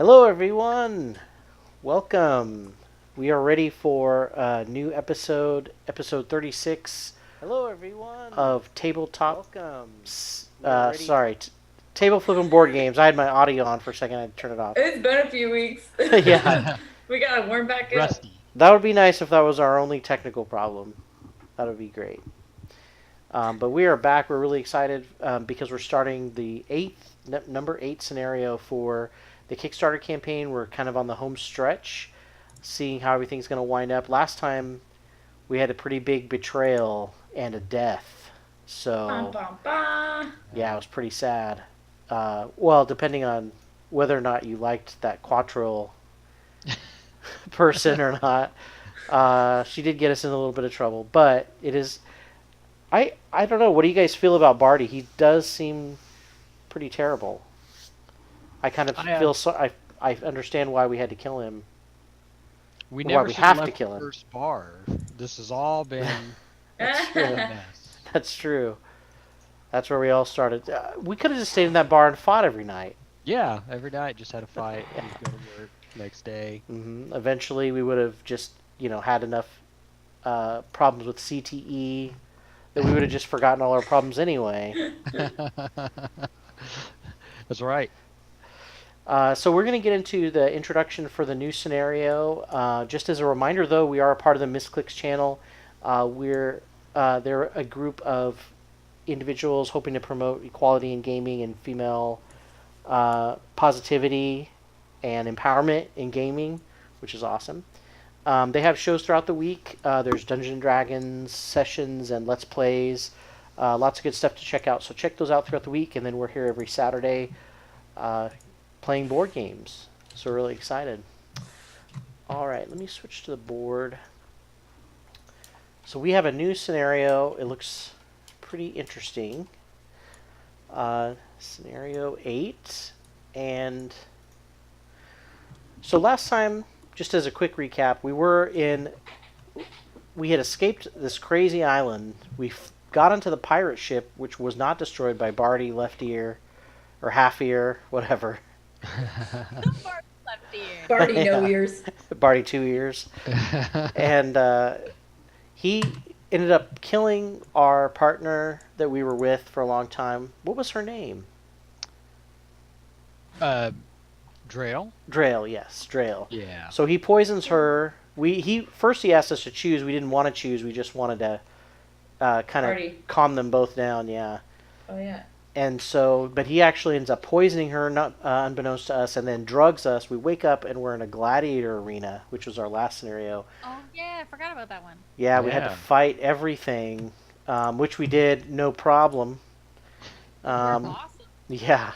Hello, everyone. Welcome. We are ready for a new episode 36. Hello, everyone. Of Tabletop. Welcome. Table Flippin board games. I had my audio on for a second. I had to turn it off. It's been a few weeks. Yeah. We gotta warm back up. Rusty. That would be nice if that was our only technical problem. That would be great. But we are back. We're really excited because we're starting the number 8 scenario for the Kickstarter campaign. We're kind of on the home stretch, seeing how everything's going to wind up. Last time we had a pretty big betrayal and a death. So, yeah, it was pretty sad. Well, depending on whether or not you liked that Quattro person or not. She did get us in a little bit of trouble. But it is... I don't know. What do you guys feel about Barty? He does seem pretty terrible. I kind of feel so. I understand why we had to kill him. We never we should have have to left kill the him. first bar. This has all been That's a true. mess. That's true. That's where we all started. We could have just stayed in that bar and fought every night. Yeah, every night just had a fight. We'd go to work next day. Mm-hmm. Eventually, we would have just had enough problems with CTE that we would have just forgotten all our problems anyway. That's right. So we're going to get into the introduction for the new scenario. Just as a reminder, though, we are a part of the Misscliks channel. They're a group of individuals hoping to promote equality in gaming and female positivity and empowerment in gaming, which is awesome. They have shows throughout the week. There's Dungeons & Dragons sessions and Let's Plays. Lots of good stuff to check out. So check those out throughout the week. And then we're here every Saturday playing board games. So we're really excited. All right, let me switch to the board. So we have a new scenario. It looks pretty interesting. Scenario 8. And so last time, just as a quick recap, we had escaped this crazy island. We got onto the pirate ship, which was not destroyed by Barty Left Ear, or Half Ear, whatever. Barty Left Ear. Barty No Ears. Barty 2 Ears. And he ended up killing our partner that we were with for a long time. What was her name? Drail? Drail, yes, Drail. Yeah. So he poisons her. He asked us to choose. We didn't want to choose. We just wanted to kind of calm them both down. Yeah. Oh yeah. And so, but he actually ends up poisoning her, not unbeknownst to us, and then drugs us. We wake up and we're in a gladiator arena, which was our last scenario. Oh yeah, I forgot about that one. Yeah, we had to fight everything, which we did, no problem. Awesome. Yeah.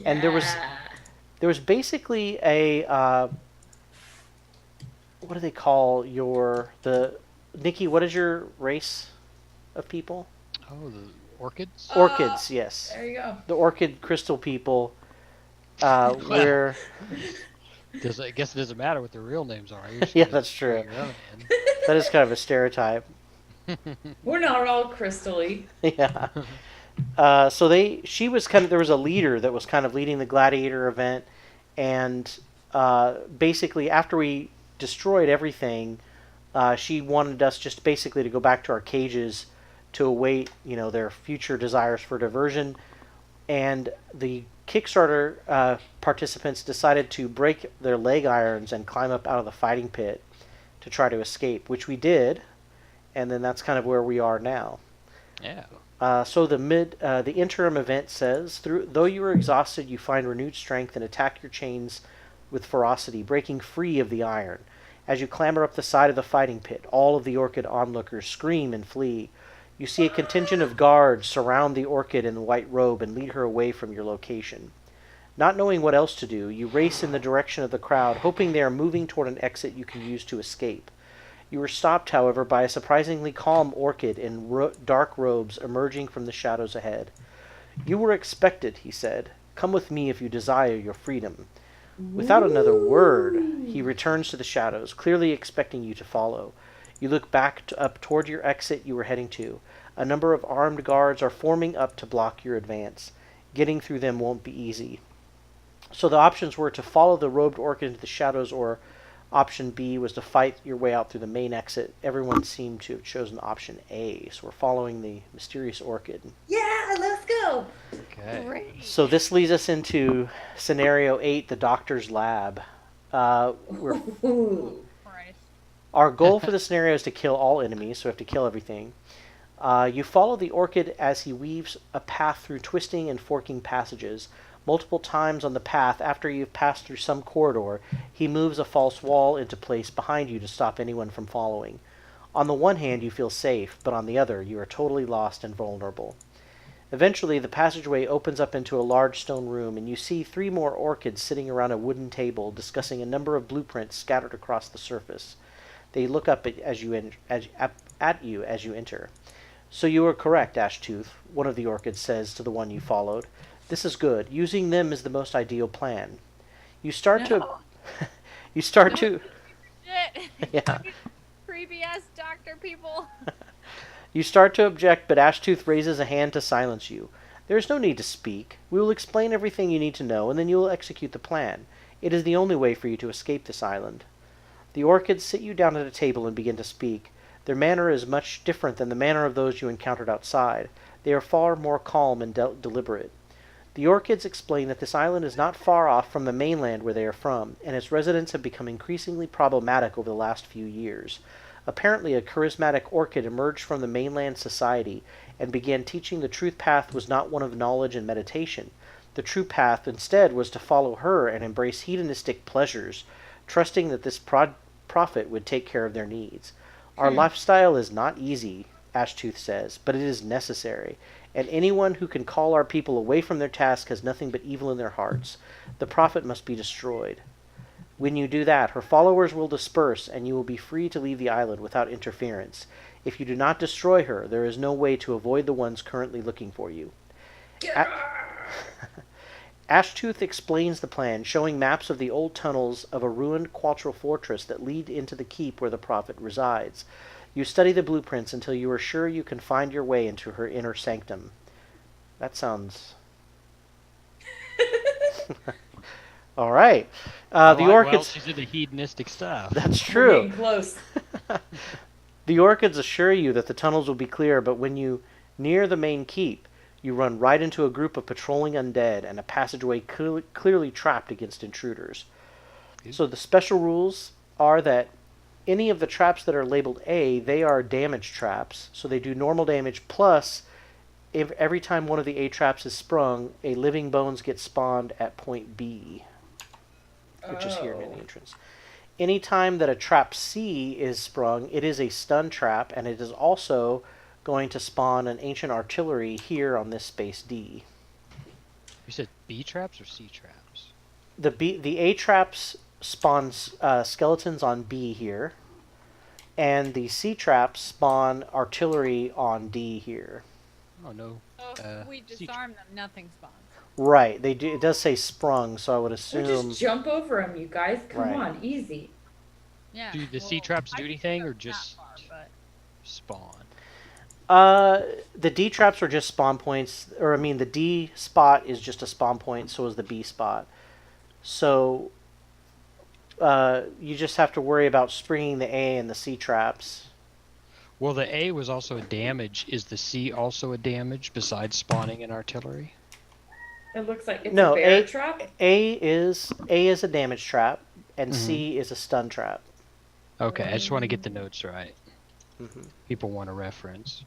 And there was basically a what do they call Nikki, what is your race of people? Oh, the orchids? Orchids, yes. There you go. The orchid crystal people. Where I guess it doesn't matter what their real names are. Yeah, that's true. That is kind of a stereotype. We're not all crystally. Yeah. So there was a leader that was kind of leading the gladiator event, and basically after we destroyed everything, she wanted us just basically to go back to our cages to await, their future desires for diversion. And the Kickstarter participants decided to break their leg irons and climb up out of the fighting pit to try to escape, which we did, and then that's kind of where we are now. Yeah. So the interim event says, though you are exhausted, you find renewed strength and attack your chains with ferocity, breaking free of the iron. As you clamber up the side of the fighting pit, all of the orchid onlookers scream and flee. You see a contingent of guards surround the orchid in the white robe and lead her away from your location. Not knowing what else to do, you race in the direction of the crowd, hoping they are moving toward an exit you can use to escape. You were stopped, however, by a surprisingly calm orchid in dark robes emerging from the shadows ahead. "You were expected," he said. "Come with me if you desire your freedom." Without another word, he returns to the shadows, clearly expecting you to follow. You look back up toward your exit you were heading to. A number of armed guards are forming up to block your advance. Getting through them won't be easy. So the options were to follow the robed orchid into the shadows, or option B was to fight your way out through the main exit. Everyone seemed to have chosen option A, so we're following the mysterious orchid. Yeah, let's go. Okay. Great. So this leads us into scenario 8, the doctor's lab. We're Ooh. Christ. Our goal for the scenario is to kill all enemies, so we have to kill everything. You follow the orchid as he weaves a path through twisting and forking passages. Multiple times on the path, after you've passed through some corridor, he moves a false wall into place behind you to stop anyone from following. On the one hand, you feel safe, but on the other, you are totally lost and vulnerable. Eventually, the passageway opens up into a large stone room, and you see 3 more orchids sitting around a wooden table, discussing a number of blueprints scattered across the surface. They look up at you as you enter. So you are correct, Ashtooth, one of the orchids says to the one you followed. This is good. Using them is the most ideal plan. You start to... Shit. Yeah. Creepy ass doctor people. You start to object, but Ashtooth raises a hand to silence you. There is no need to speak. We will explain everything you need to know, and then you will execute the plan. It is the only way for you to escape this island. The orchids sit you down at a table and begin to speak. Their manner is much different than the manner of those you encountered outside. They are far more calm and deliberate. The orchids explain that this island is not far off from the mainland where they are from, and its residents have become increasingly problematic over the last few years. Apparently, a charismatic orchid emerged from the mainland society and began teaching the truth path was not one of knowledge and meditation. The true path, instead, was to follow her and embrace hedonistic pleasures, trusting that this prophet would take care of their needs. Our lifestyle is not easy, Ashtooth says, but it is necessary, and anyone who can call our people away from their task has nothing but evil in their hearts. The prophet must be destroyed. When you do that, her followers will disperse, and you will be free to leave the island without interference. If you do not destroy her, there is no way to avoid the ones currently looking for you. Ashtooth explains the plan, showing maps of the old tunnels of a ruined Quattro fortress that lead into the keep where the prophet resides. You study the blueprints until you are sure you can find your way into her inner sanctum. That sounds... All right. The orchids... Well, these are the hedonistic stuff. That's We're true. getting close. The orchids assure you that the tunnels will be clear, but when you near the main keep, you run right into a group of patrolling undead and a passageway clearly trapped against intruders. So the special rules are that any of the traps that are labeled A, they are damage traps, so they do normal damage, plus if every time one of the A traps is sprung, a living bones gets spawned at point B, which is here near the entrance. Any time that a trap C is sprung, it is a stun trap, and it is also going to spawn an ancient artillery here on this space D. You said B traps or C traps? The A traps spawns skeletons on B here, and the C traps spawn artillery on D here. Oh no. So if we C disarm them, nothing spawns. Right, they do. It does say sprung, so I would Or assume. just jump over them, you guys. Come Right. on, easy. Yeah. Do the C traps I do think anything they're or not just far, but- spawn? The D traps are just spawn points, or I mean, the D spot is just a spawn point. So is the B spot. So you just have to worry about springing the A and the C traps. Well, the A was also a damage. Is the C also a damage besides spawning an artillery? It looks like it's No, a bear A- trap. A is a damage trap, and C is a stun trap. Okay, I just want to get the notes right. Mm-hmm. People want a reference.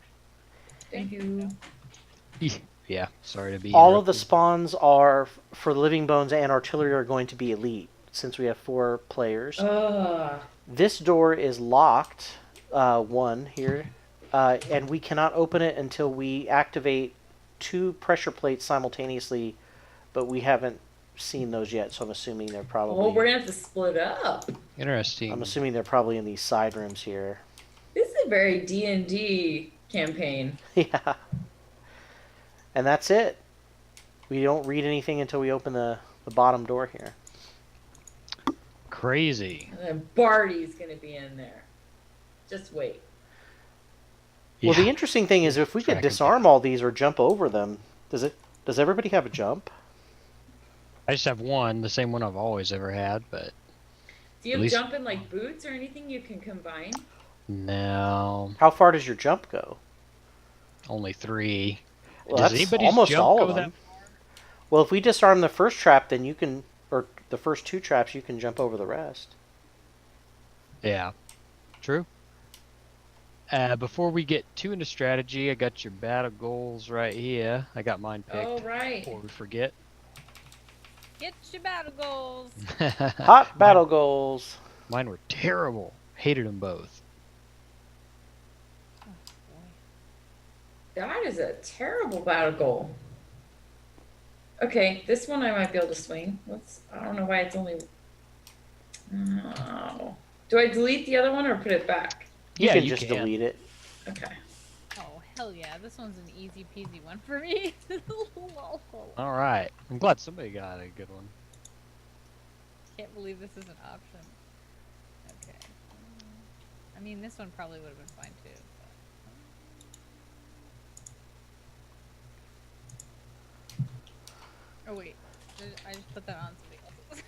Thank you. Yeah, sorry to be. All of the interrupted. spawns are for living bones and artillery are going to be elite, since we have 4 players. Ugh. This door is locked, one here, and we cannot open it until we activate 2 pressure plates simultaneously, but we haven't seen those yet, so I'm assuming they're probably... Oh, we're gonna have to split up. Interesting. I'm assuming they're probably in these side rooms here. This is a very D&D campaign. Yeah. And that's it. We don't read anything until we open the bottom door here. Crazy. And then Barty's gonna be in there. Just wait. Well, Yeah. the interesting thing is if we could Track 'em disarm all these or jump over them, does everybody have a jump? I just have one, the same one I've always ever had, but Do you At have least- jumping like boots or anything you can combine? no, How far does your jump go? only 3. Well, Does that's anybody's almost jump all go of that them. Well, if we disarm the first trap, then you can, or the first 2 traps, you can jump over the rest. Yeah, true. Before we get too into strategy, I got your battle goals right here. I got mine picked. Oh, right. Before we forget. Get your battle goals. Hot battle goals. Mine were terrible. Hated them both. Oh, boy. That is a terrible battle goal. Okay, this one I might be able to swing. I don't know why it's only. Oh. Do I delete the other one or put it back? You Yeah, can you just can. delete it. Okay. Oh, hell yeah. This one's an easy peasy one for me. Lol. All right. I'm glad somebody got a good one. Can't believe this is an option. Okay. I mean, this one probably would have been fine too. But... Oh, wait. I just put that on something else.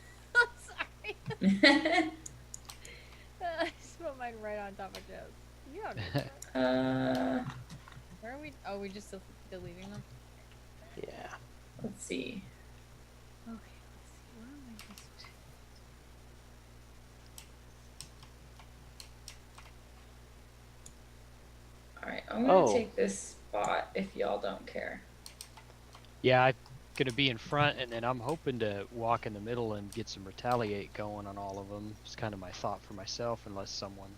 Sorry. I just put mine right on top of Joe's. You don't need that. Where are we? Oh, we just still deleting them? Yeah. Let's see. Okay, let's see. Where am I just... Alright, I'm gonna Oh. take this spot if y'all don't care. Yeah, I'm gonna be in front, and then I'm hoping to walk in the middle and get some retaliate going on all of them. It's kind of my thought for myself, unless someone.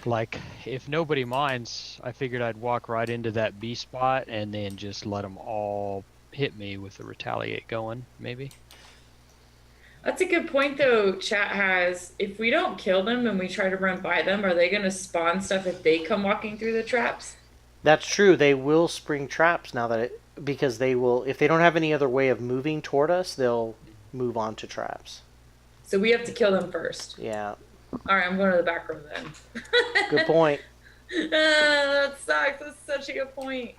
Like, if nobody minds, I figured I'd walk right into that B spot and then just let them all hit me with the retaliate going, maybe. That's a good point though, chat has. If we don't kill them and we try to run by them, are they gonna spawn stuff if they come walking through the traps? That's true. They will spring traps now because they will, if they don't have any other way of moving toward us, they'll move on to traps. So we have to kill them first. Yeah. Alright, I'm going to the back room then. Good point. That sucks. That's such a good point.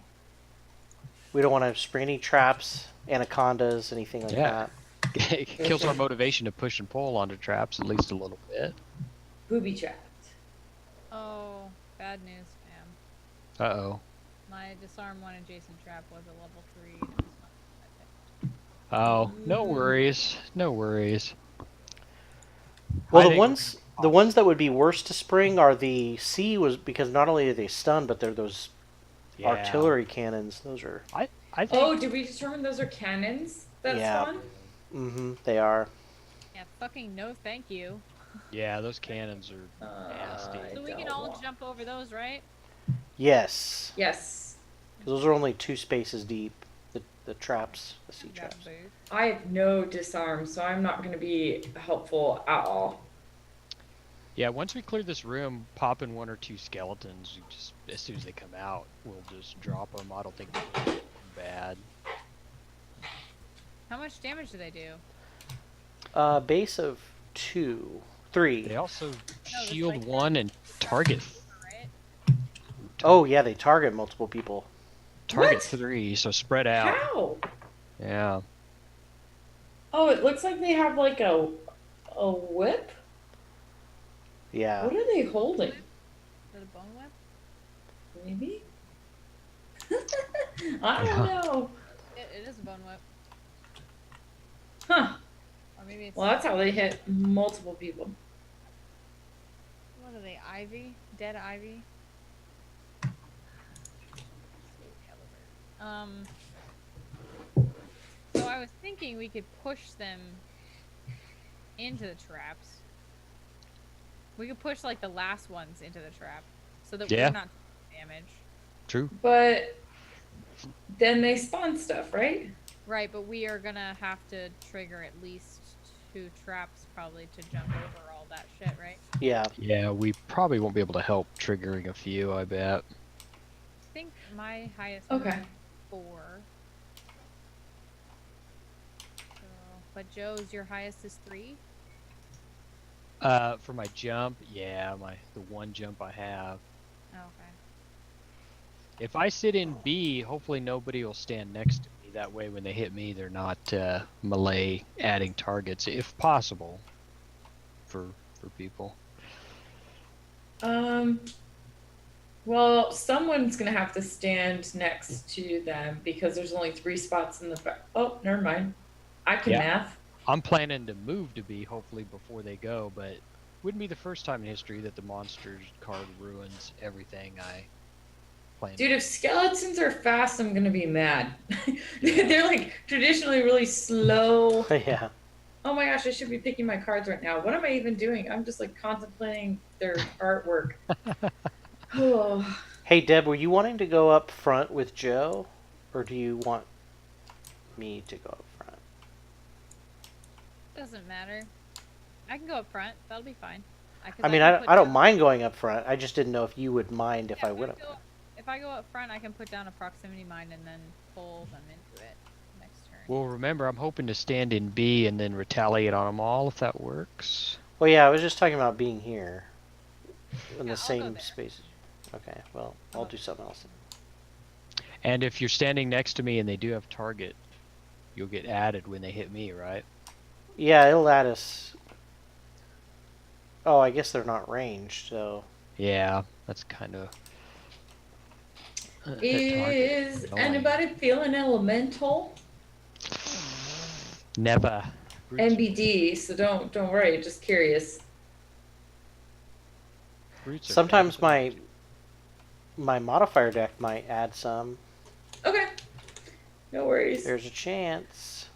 We don't want to spring any traps, anacondas, anything like Yeah. that. It kills our motivation to push and pull onto traps at least a little bit. Booby trapped. Oh, bad news, fam. Uh-oh. My disarm one adjacent trap was a level 3. And it was not Oh, no worries. No worries. Well, I the think- ones that would be worse to spring are the C, was because not only are they stunned, but they're those Yeah. artillery cannons. Those are. I think Oh, did we determine those are cannons that Yeah. spawn? They are. Yeah, fucking no thank you. yeah, those cannons are nasty. I So we can don't all want- jump over those, right? Yes. Yes. 'Cause those are only 2 spaces deep. The traps, the C Grab traps. boots. I have no disarm, so I'm not going to be helpful at all. Yeah, once we clear this room, pop in 1 or 2 skeletons. You just as soon as they come out, we'll just drop them. I don't think they'll be bad. How much damage do they do? Base of 2, 3. They also that's shield like 1 and target Right? Oh yeah, they target multiple people. target What? 3, so spread out. How? Yeah. Oh, it looks like they have like a whip. Yeah. What are they holding? Is it a bone whip? Maybe. I don't know. It is a bone whip. Huh. Or maybe it's... Well, that's how they hit multiple people. What are they? Ivy? Dead ivy? So I was thinking we could push them into the traps. We could push like the last ones into the trap so that Yeah. we're not damaged. True. But then they spawn stuff, right? Right, but we are gonna have to trigger at least 2 traps probably to jump over all that shit, right? Yeah. Yeah, we probably won't be able to help triggering a few, I bet. I think my highest Okay. was 4. So, but Joe's, your highest is 3? For my jump, yeah, the 1 jump I have. Oh, okay. If I sit in B, hopefully nobody will stand next to me That way, when they hit me, they're not melee adding targets, if possible, for people. Well, someone's gonna have to stand next to them because there's only 3 spots in the back. Oh, never mind. I can math. I'm planning to move to B hopefully before they go, but wouldn't be the first time in history that the monsters card ruins everything I planned. Dude, if skeletons are fast, I'm gonna be mad. Yeah. They're like traditionally really slow. Yeah. Oh my gosh, I should be picking my cards right now. What am I even doing? I'm just like contemplating their artwork. Oh. Hey, Deb, were you wanting to go up front with Joe? Or do you want me to go up front? Doesn't matter. I can go up front. That'll be fine. I mean, I don't mind going up front. I just didn't know if you would mind if I went up front. If I go up front, I can put down a proximity mine and then pull them into it next turn. Well, remember, I'm hoping to stand in B and then retaliate on them all, if that works. Well, yeah, I was just talking about being here. In the I'll go same there. space. Okay, well, I'll do something else. And if you're standing next to me and they do have target, you'll get added when they hit me, right? Yeah, it'll add us. Oh, I guess they're not ranged, so. Yeah, that's kind of. Is anybody feeling elemental? Never. NBD, so don't worry, just curious. Sometimes my modifier deck might add some. Okay. No worries. There's a chance.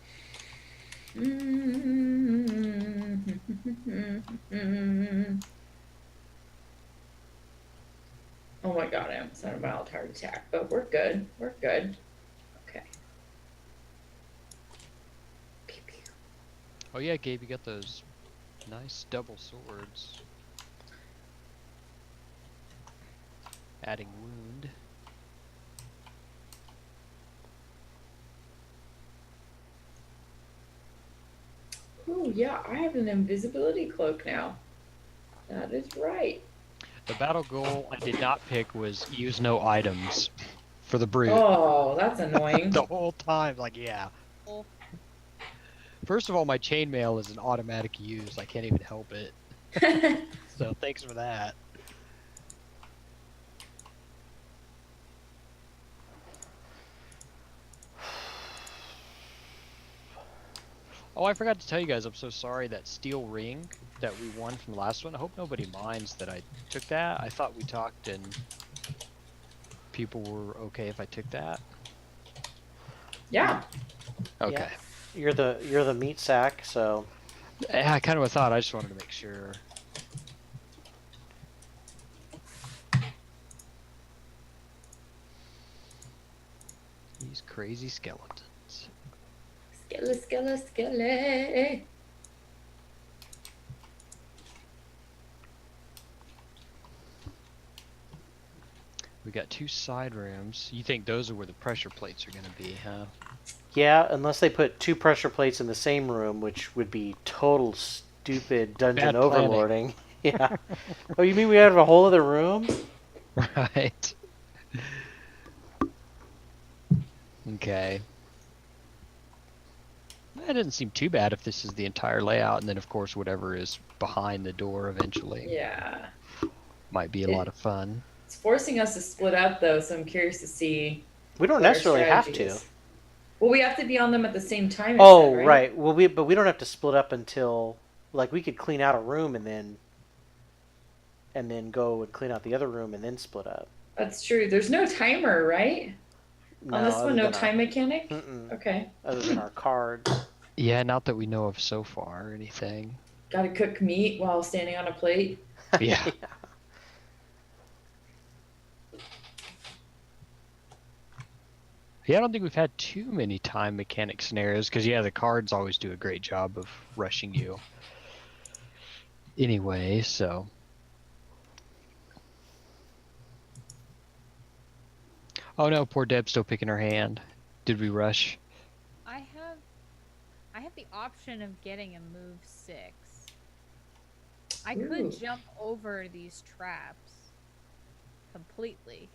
Oh my god, I almost had a mild heart attack, but we're good. We're good. Okay. Pew, pew. Oh yeah, Gabe, you got those nice double swords. Adding wound. Oh yeah, I have an invisibility cloak now. That is right. The battle goal I did not pick was use no items for the brute. Oh, that's annoying. The whole time, like, yeah. Oh. First of all, my chainmail is an automatic use. I can't even help it. So thanks for that. Oh, I forgot to tell you guys, I'm so sorry that steel ring that we won from the last one. I hope nobody minds that I took that. I thought we talked and people were okay if I took that. Yeah. Okay. Yeah. You're the meat sack, so. Yeah, I kind of thought. I just wanted to make sure. These crazy skeletons. Skele. We got 2 side rooms. You think those are where the pressure plates are going to be, huh? Yeah, unless they put 2 pressure plates in the same room, which would be total stupid dungeon Bad overlording. Yeah. Oh, you mean we have a whole other room? Right. Okay. That doesn't seem too bad if this is the entire layout, and then of course whatever is behind the door eventually. Yeah. Might be a lot of fun. It's forcing us to split up though, so I'm curious to see. We don't what our necessarily have strategy to. is. Well, we have to be on them at the same time. it Oh, said, right. Well, but we don't have to split up until, like, we could clean out a room and then go and clean out the other room and then split up. That's true. There's no timer, right? On this one, no time mechanic? Okay. Other than our cards. Yeah, not that we know of so far or anything. Gotta cook meat while standing on a plate. Yeah. Yeah, I don't think we've had too many time mechanic scenarios because, yeah, the cards always do a great job of rushing you. Anyway, so. Oh no, poor Deb's still picking her hand. Did we rush? I have the option of getting a move 6. I Ooh. could jump over these traps completely.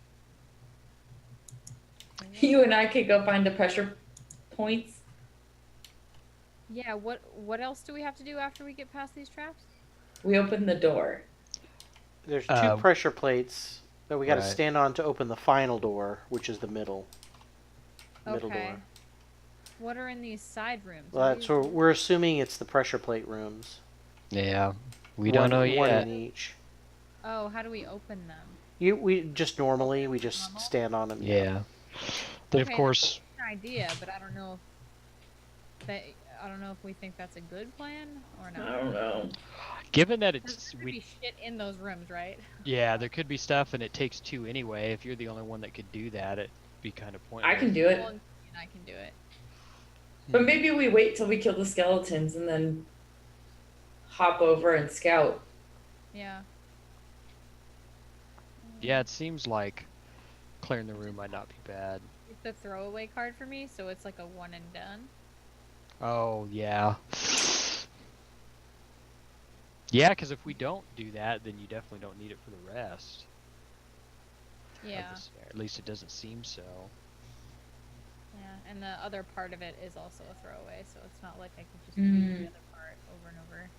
You and I could go find the pressure points. Yeah, what else do we have to do after we get past these traps? We open the door. There's two pressure plates that we got to Right. stand on to open the final door, which is the middle door. What are in these side rooms? Well, so we're assuming it's the pressure plate rooms. Yeah. We don't know One yet. in each. Oh, how do we open them? We just normally we just Normal? stand on them. Yeah. Then of Okay, course. that's an idea, but I don't know if we think that's a good plan or not. I don't know. Given that There's it's gonna be shit in those rooms, right? yeah, there could be stuff, and it takes two anyway. If you're the only one that could do that, it'd be kind of pointless. I can do it. Well, and I can do it. But maybe we wait till we kill the skeletons and then hop over and scout. Yeah. Yeah, it seems like clearing the room might not be bad. It's a throwaway card for me, so it's like a one and done. Oh, yeah. Yeah, because if we don't do that, then you definitely don't need it for the rest. Yeah. At least it doesn't seem so. Yeah, and the other part of it is also a throwaway, so it's not like I could just do the other part over and over.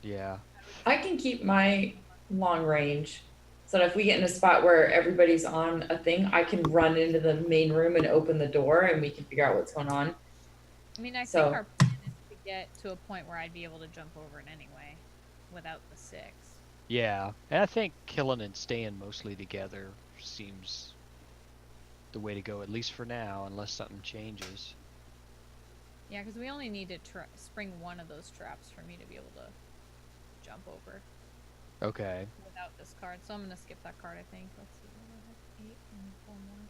Yeah. I can keep my long range so that if we get in a spot where everybody's on a thing, I can run into the main room and open the door and we can figure out what's going on. I mean, I think our plan is to get to a point where I'd be able to jump over it anyway, without the 6. Yeah, and I think killing and staying mostly together seems the way to go, at least for now, unless something changes. Yeah, because we only need to spring one of those traps for me to be able to jump over. Okay. Without this card, so I'm gonna skip that card. I think. Let's see. 8 and 4 more.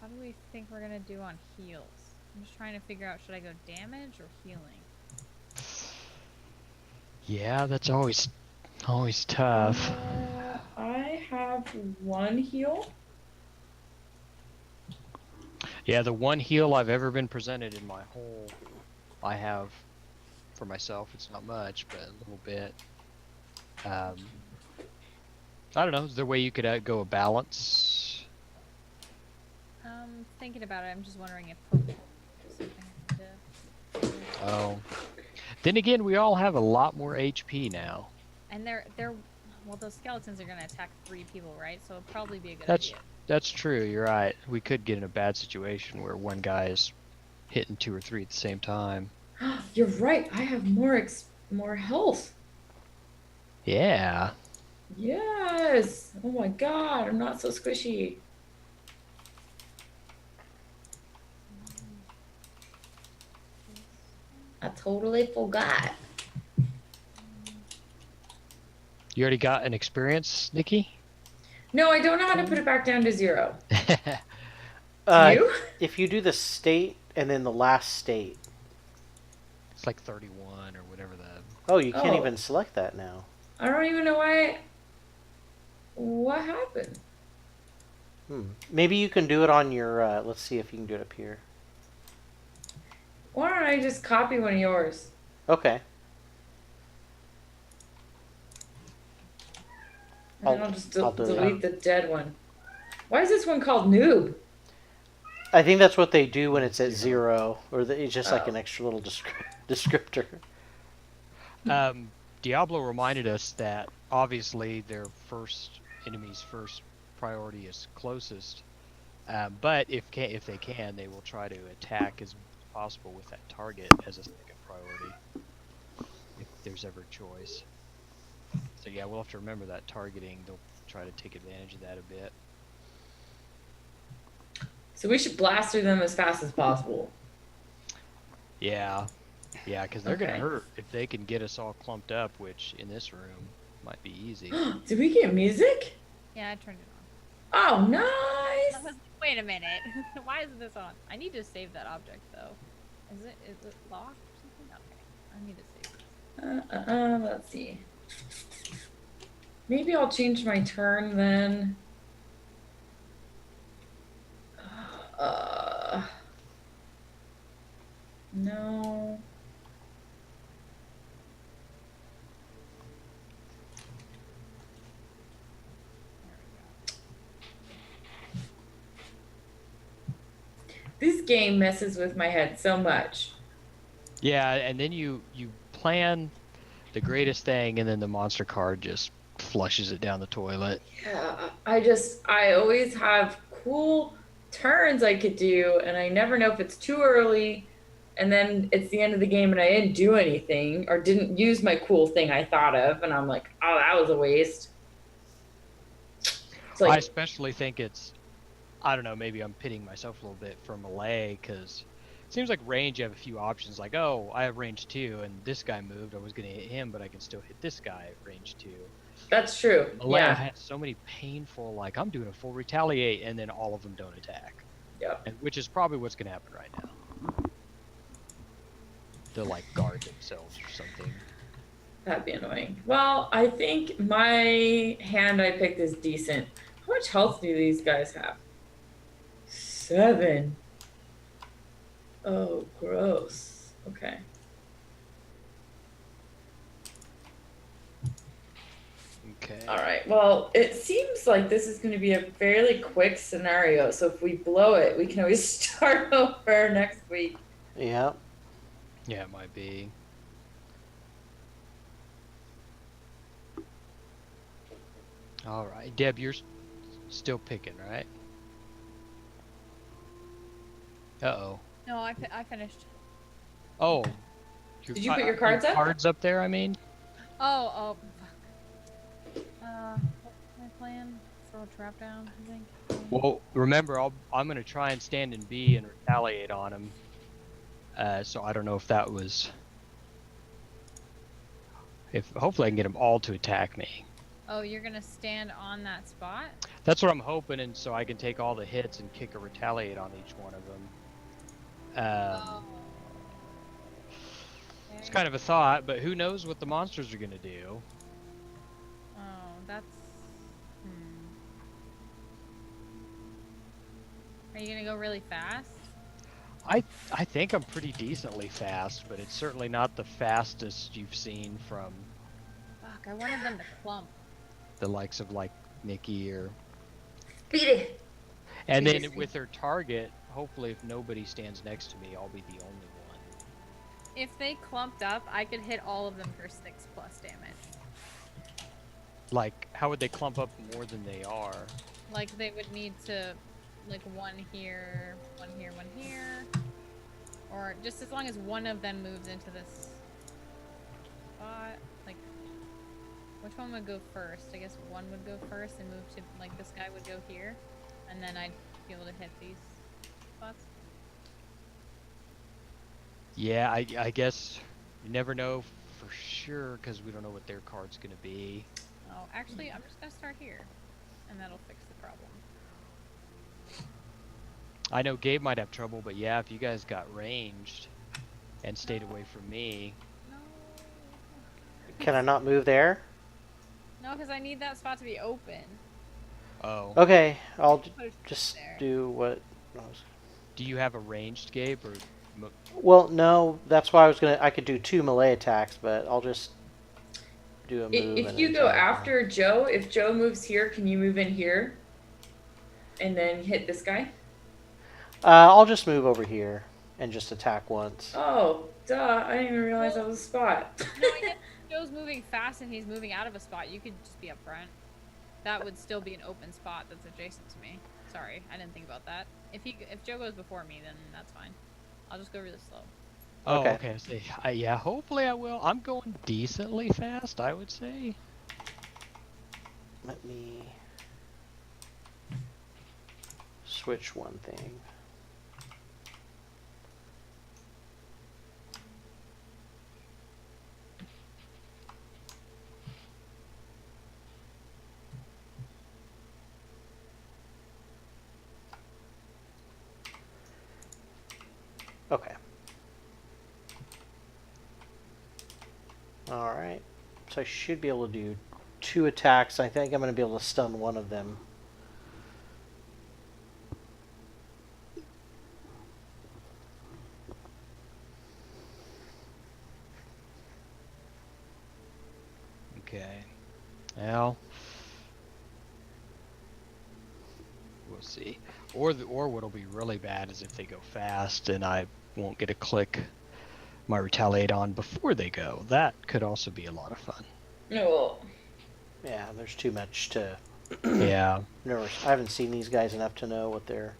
How do we think we're gonna do on heals? I'm just trying to figure out, should I go damage or healing? Yeah, that's always tough. I have 1 heal. Yeah, the one heal I've ever been presented in my whole, I have for myself. It's not much, but a little bit. I don't know. Is there a way you could go a balance? Thinking about it, I'm just wondering if poke is something to. Oh. Then again, we all have a lot more HP now. And well, those skeletons are gonna attack 3 people, right? So it'd probably be a good idea. That's true. You're right. We could get in a bad situation where one guy is hitting 2 or 3 at the same time. You're right. I have more health. Yeah. Yes. Oh my god, I'm not so squishy. I totally forgot. You already got an experience, Nikki? No, I don't know how to put it back down to 0. Do you? If you do the state and then the last state. It's like 31 or whatever that. Oh, you can't even select that now. I don't even know why. What happened? Maybe you can do it on your. Let's see if you can do it up here. Why don't I just copy one of yours? Okay. And then I'll just I'll do delete the dead one. Why is this one called noob? I think that's what they do when it's at 0, or it's just like an extra little descriptor. Diablo reminded us that obviously their enemy's first priority is closest, but if they can, they will try to attack as possible with that target as a second priority, if there's ever a choice. So yeah, we'll have to remember that targeting. They'll try to take advantage of that a bit. So we should blast through them as fast as possible. Yeah, because they're gonna hurt if they can get us all clumped up, which in this room might be easy. Did we get music? Yeah, I turned it on. Oh, nice! Wait a minute. Why isn't this on? I need to save that object though. Is it locked or something? Okay, I need to save it. Let's see. Maybe I'll change my turn then. No. game messes with my head so much. Yeah, and then you plan the greatest thing, and then the monster card just flushes it down the toilet. Yeah, I always have cool turns I could do, and I never know if it's too early, and then it's the end of the game and I didn't do anything or didn't use my cool thing I thought of, and I'm like, oh, that was a waste. It's I like, especially think it's, I don't know, maybe I'm pitting myself a little bit for melee, because it seems like range you have a few options, like, oh, I have range 2, and this guy moved, I was going to hit him, but I can still hit this guy at range 2. that's true. Melee Yeah. has so many painful, like, I'm doing a full retaliate, and then all of them don't attack. Yeah. And, which is probably what's going to happen right now. They'll, like, guard themselves or something. That'd be annoying. Well, I think my hand I picked is decent. How much health do these guys have? 7. Oh, gross. Okay. Okay. All right. Well, it seems like this is going to be a fairly quick scenario. So if we blow it, we can always start over next week. Yeah. Yeah, it might be. All right, Deb, you're still picking, right? Uh-oh. No, I finished. Oh. Did you put your cards up? Cards up there, I mean? Oh, fuck. What's my plan? Throw a trap down, I think. Well, remember, I'm going to try and stand in B and retaliate on him. So I don't know if that was... Hopefully I can get them all to attack me. Oh, you're gonna stand on that spot? That's what I'm hoping, and so I can take all the hits and kick a retaliate on each one of them. Oh. It's kind of a thought, but who knows what the monsters are going to do. Oh, that's... Are you gonna go really fast? I think I'm pretty decently fast, but it's certainly not the fastest you've seen from Fuck, I wanted them to clump. the likes of like Nikki or... Beat it. And Beat then it. with their target, hopefully if nobody stands next to me, I'll be the only one. If they clumped up, I could hit all of them for 6+ damage. Like, how would they clump up more than they are? Like, they would need to, like, one here, one here, one here. Or just as long as one of them moves into this spot. Like, which one would go first? I guess one would go first and move to, like, this guy would go here. And then I'd be able to hit these spots. Yeah, I guess you never know for sure because we don't know what their card's going to be. Oh, actually, I'm just gonna start here. And that'll fix the problem. I know Gabe might have trouble, but yeah, if you guys got ranged and stayed away from me. No. Can I not move there? No, because I need that spot to be open. Oh. Okay, I'll Put it just there. do what... Do you have a ranged Gabe or... Well, no, that's why I could do 2 melee attacks, but I'll just do a move. If and you go attack. after Joe, if Joe moves here, can you move in here? And then hit this guy? I'll just move over here and just attack once. Oh, duh. I didn't even realize that was a spot. No, I guess if Joe's moving fast and he's moving out of a spot, you could just be up front. That would still be an open spot that's adjacent to me. Sorry, I didn't think about that. If Joe goes before me, then that's fine. I'll just go really slow. Oh, Okay. okay. See, yeah, hopefully I will. I'm going decently fast, I would say. Let me switch one thing. Okay. Alright. So I should be able to do 2 attacks. I think I'm going to be able to stun one of them. Okay. Well, We'll see. Or what'll be really bad is if they go fast and I won't get a click my retaliate on before they go. That could also be a lot of fun. No. Yeah, there's too much to Yeah. nurse. I haven't seen these guys enough to know what they're...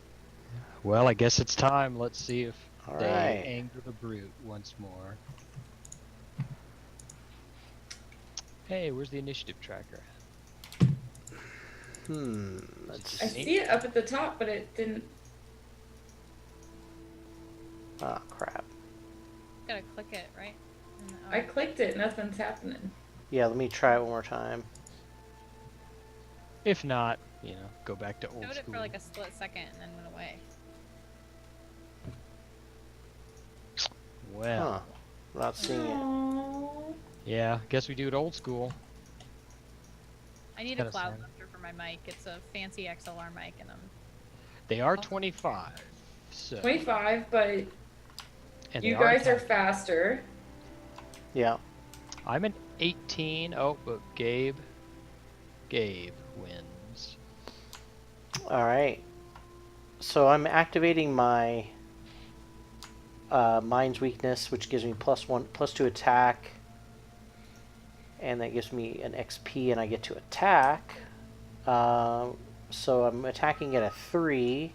Well, I guess it's time. Let's see if All they right. anger the brute once more. Hey, where's the initiative tracker at? Let's I see. see it up at the top, but it didn't. Oh, crap. Gotta click it, right? I clicked it. Nothing's happening. Yeah, let me try it one more time. If not, go back to old Showed it school. for like a split second and then went away. Well, Huh. I'm not seeing it. Aww. yeah, guess we do it old school. I need a Kinda cloud sad. buffer for my mic. It's a fancy XLR mic, and They are 25. So, 25, but and they you guys are attacking. faster. Yeah. I'm an 18. Oh, but Gabe wins. All right. So I'm activating my Mind's Weakness, which gives me +2 attack, and that gives me an XP, and I get to attack. So I'm attacking at a 3,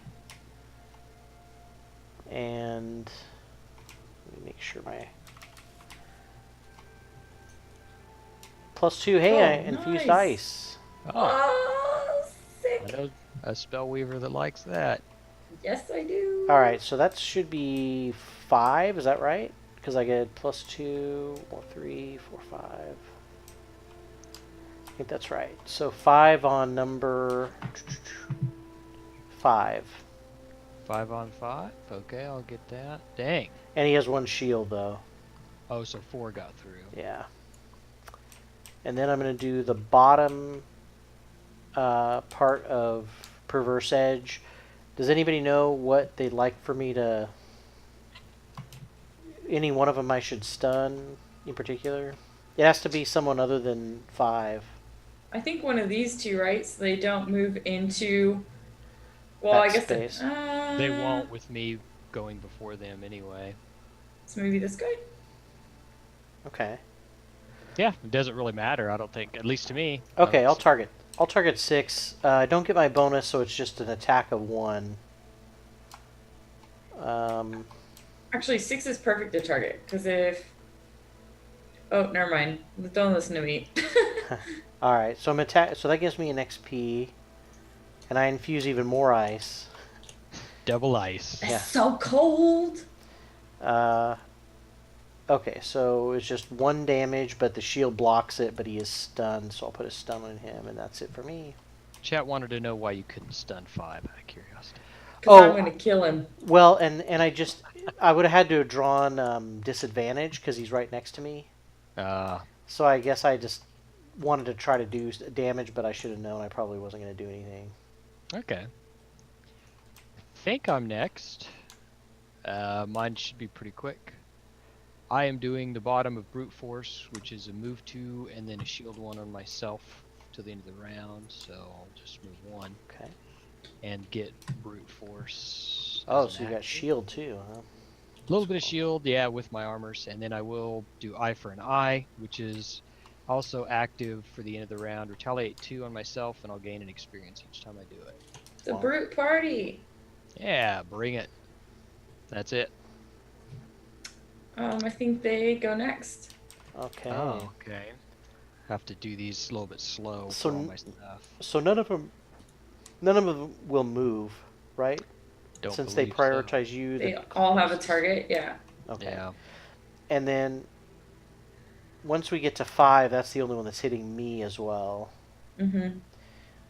and let me make sure my +2. Hey, I infused nice. ice. Oh, Oh, sick. I know a spell weaver that likes that. Yes, I do. All right, so that should be 5. Is that right? Because I get +2, more 3, 4, 5. I think that's right. So 5 on number 5. 5 on 5. Okay, I'll get that. Dang. And he has 1 shield, though. Oh, so 4 got through. Yeah. And then I'm going to do the bottom part of Perverse Edge. Does anybody know what they'd like for me to... Any one of them I should stun in particular? It has to be someone other than 5. I think one of these two, right? So they don't move into. Well, That I guess space. They won't with me going before them anyway. So maybe this guy. Okay. Yeah, it doesn't really matter, I don't think. At least to me. Okay, I'll target 6. I don't get my bonus, so it's just an attack of 1. Actually, 6 is perfect to target because if. Oh, never mind. Don't listen to me. All right, so so that gives me an XP, and I infuse even more ice. Double ice. It's Yeah. so cold. Okay, so it's just 1 damage, but the shield blocks it, but he is stunned, so I'll put a stun on him, and that's it for me. Chat wanted to know why you couldn't stun 5 out of curiosity. Because Oh. I'm going to kill him. Well, and I would have had to have drawn disadvantage because he's right next to me. So I guess I just wanted to try to do damage, but I should have known I probably wasn't going to do anything. Okay. I think I'm next. Mine should be pretty quick. I am doing the bottom of Brute Force, which is a move 2 and then a shield 1 on myself till the end of the round, so I'll just move 1 Okay. and get Brute Force. Oh, as so an you got action. shield too, huh? A little bit of shield, yeah, with my armors, and then I will do Eye for an Eye, which is also active for the end of the round. Retaliate 2 on myself, and I'll gain an experience each time I do it. It's a brute party. Yeah, bring it. That's it. I think they go next. Okay. Oh, okay. Have to do these a little bit slow So for all my stuff. So none of them will move, right? Don't Since they believe so. prioritize you. They all have a target. Yeah. Okay. Yeah. And then once we get to 5, that's the only one that's hitting me as well. Mm-hmm.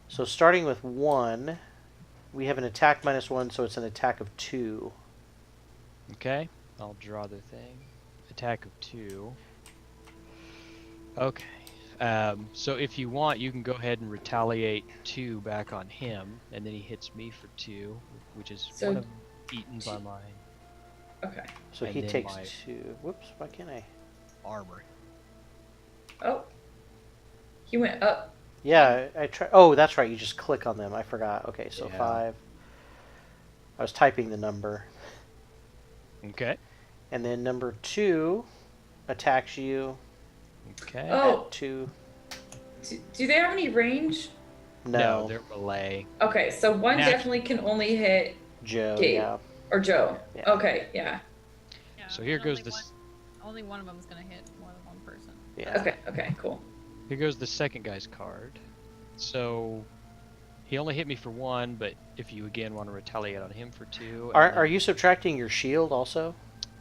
So starting with 1, we have an attack -1, so it's an attack of 2. Okay. I'll draw the thing. Attack of 2. Okay. So if you want, you can go ahead and retaliate 2 back on him, and then he hits me for 2, which is So- one of them eaten by my Okay. So And he then takes my- 2. Whoops, why can't I? armor. Oh. He went up. Yeah, I try. Oh, that's right. You just click on them. I forgot. Okay, so Yeah. 5. I was typing the number. Okay. And then number 2 attacks you Okay. Oh, at 2. do they have any range? No, No, they're melee. Okay, so one Nat- definitely can only hit Joe. Gabe Yeah. or Joe. Yeah. Okay, yeah. Yeah, So here and goes this. Only one of them is gonna hit more than one person. Yeah. Okay, cool. Here goes the second guy's card. So he only hit me for 1, but if you again want to retaliate on him for 2. Are you subtracting your shield also?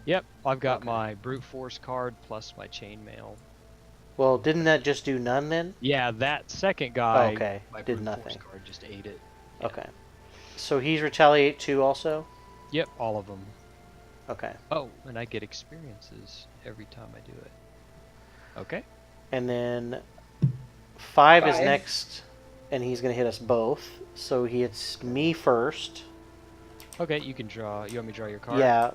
Yep, I've got Okay. my brute force card plus my chainmail. Well, didn't that just do none then? Yeah, that second guy. Okay, My did brute nothing. force card just ate it. Okay. So he's retaliate 2 also? Yep, all of them. Okay. Oh, and I get experiences every time I do it. Okay. And then 5 is 5. next, and he's going to hit us both. So he hits me first. Okay, you can draw. You want me to draw your card? Yeah.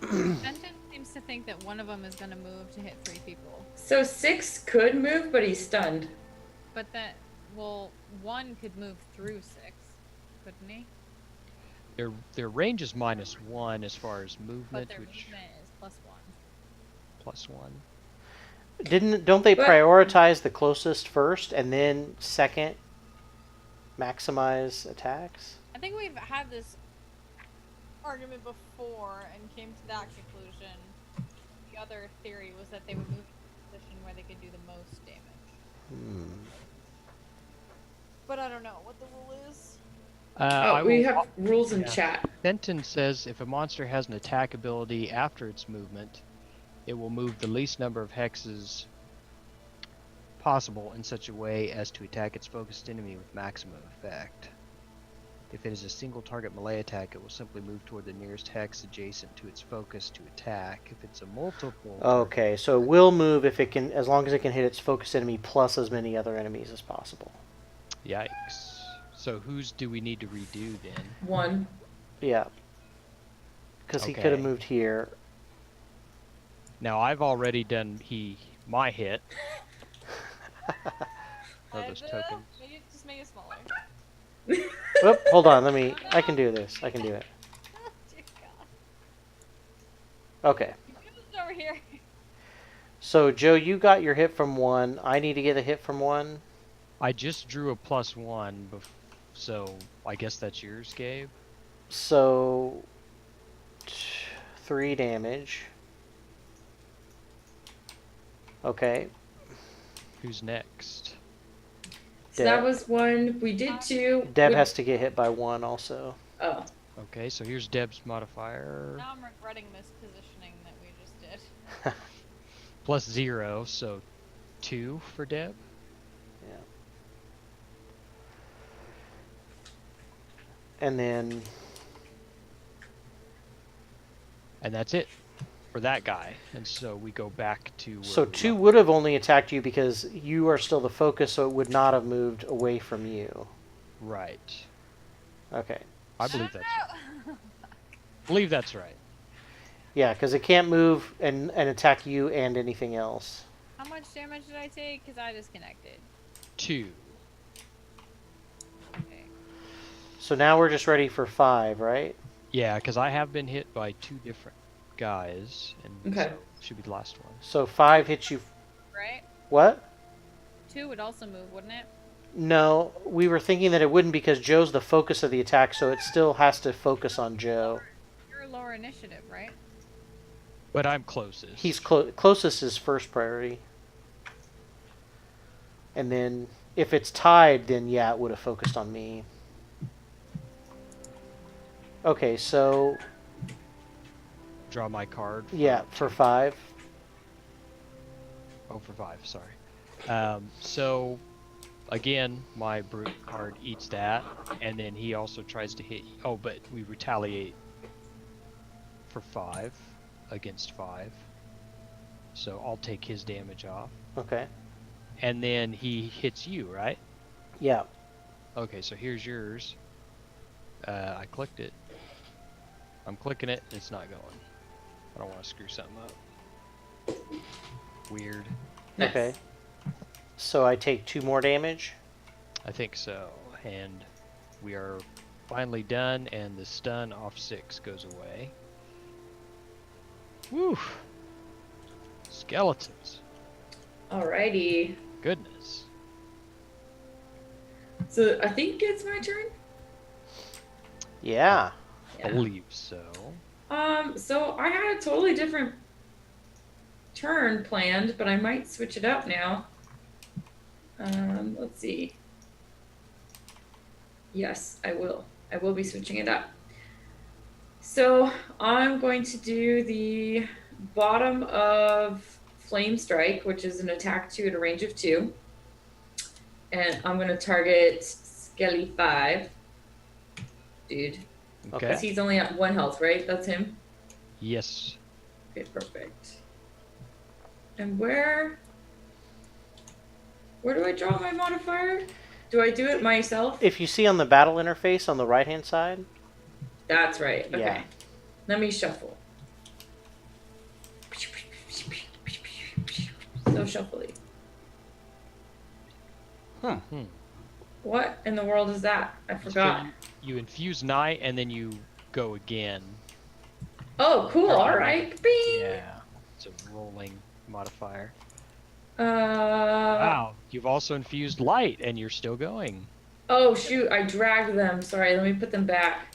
Fenton seems to think that one of them is gonna move to hit 3 people, So 6 could move, but he's stunned. but one could move through 6, couldn't he? Their range is -1 as far as But movement, their which movement is +1. +1. Don't they But- prioritize the closest first and then second maximize attacks? I think we've had this argument before and came to that conclusion. The other theory was that they would move to a position where they could do the most damage. But I don't know what the rule is. We have rules in chat. Fenton says if a monster has an attack ability after its movement, it will move the least number of hexes possible in such a way as to attack its focused enemy with maximum effect. If it is a single target melee attack, it will simply move toward the nearest hex adjacent to its focus to attack. If it's a multiple... Okay, so it will move if it can, as long as it can hit its focused enemy plus as many other enemies as possible. Yikes. So whose do we need to redo then? 1. Yeah. Because he could have Okay. moved here. Now I've already done my hit. Oh, those tokens. Just make it smaller. Whoop, hold on, I can do this. I can do it. Dear God. Okay. It's over here. So, Joe, you got your hit from 1. I need to get a hit from 1. I just drew a +1, so I guess that's yours, Gabe? So, 3 damage. Okay. Who's next? So that was 1. We did 2. Deb has to get hit by 1 also. Oh. Okay, so here's Deb's modifier. Now I'm regretting this positioning that we just did. +0, so 2 for Deb. Yeah. And then... And that's it for that guy. And so we go back to... So where we 2 left. would have only attacked you because you are still the focus, so it would not have moved away from you. Right. Okay. I believe that's right. Believe that's right. Yeah, because it can't move and attack you and anything else. How much damage did I take? Because I disconnected. 2. Okay. So now we're just ready for 5, right? Yeah, because I have been hit by 2 different guys, and Okay. so should be the last one. So 5 hits you... Right? What? 2 would also move, wouldn't it? No, we were thinking that it wouldn't because Joe's the focus of the attack, so it still has to focus on Joe. You're lower initiative, right? But I'm closest. He's closest is first priority. And then if it's tied, then yeah, it would have focused on me. Okay, so Draw my card. yeah, for 5. Oh, for 5, sorry. So, again, my brute card eats that, and then he also tries to hit... Oh, but we retaliate for 5 against 5. So I'll take his damage off. Okay. And then he hits you, right? Yeah. Okay, so here's yours. I clicked it. I'm clicking it, it's not going. I don't want to screw something up. Weird. Nice. Okay. So I take 2 more damage. I think so. And we are finally done, and the stun off 6 goes away. Woo! Skeletons. Alrighty. Goodness. So I think it's my turn. Yeah. I believe so. So I had a totally different turn planned, but I might switch it up now. Let's see. Yes, I will. I will be switching it up. So I'm going to do the bottom of Flame Strike, which is an attack 2 at a range of 2. And I'm going to target Skelly 5. Dude. Okay. Because he's only at 1 health, right? That's him? Yes. Okay, perfect. And where do I draw my modifier? Do I do it myself? If you see on the battle interface on the right-hand side. That's right. Okay. Yeah. Let me shuffle. So shuffly. What in the world is that? I forgot. So you infuse night, and then you go again. Oh, cool. All right. Bing. Yeah. It's a rolling modifier. Wow. Wow. You've also infused light, and you're still going. Oh, shoot. I dragged them. Sorry. Let me put them back.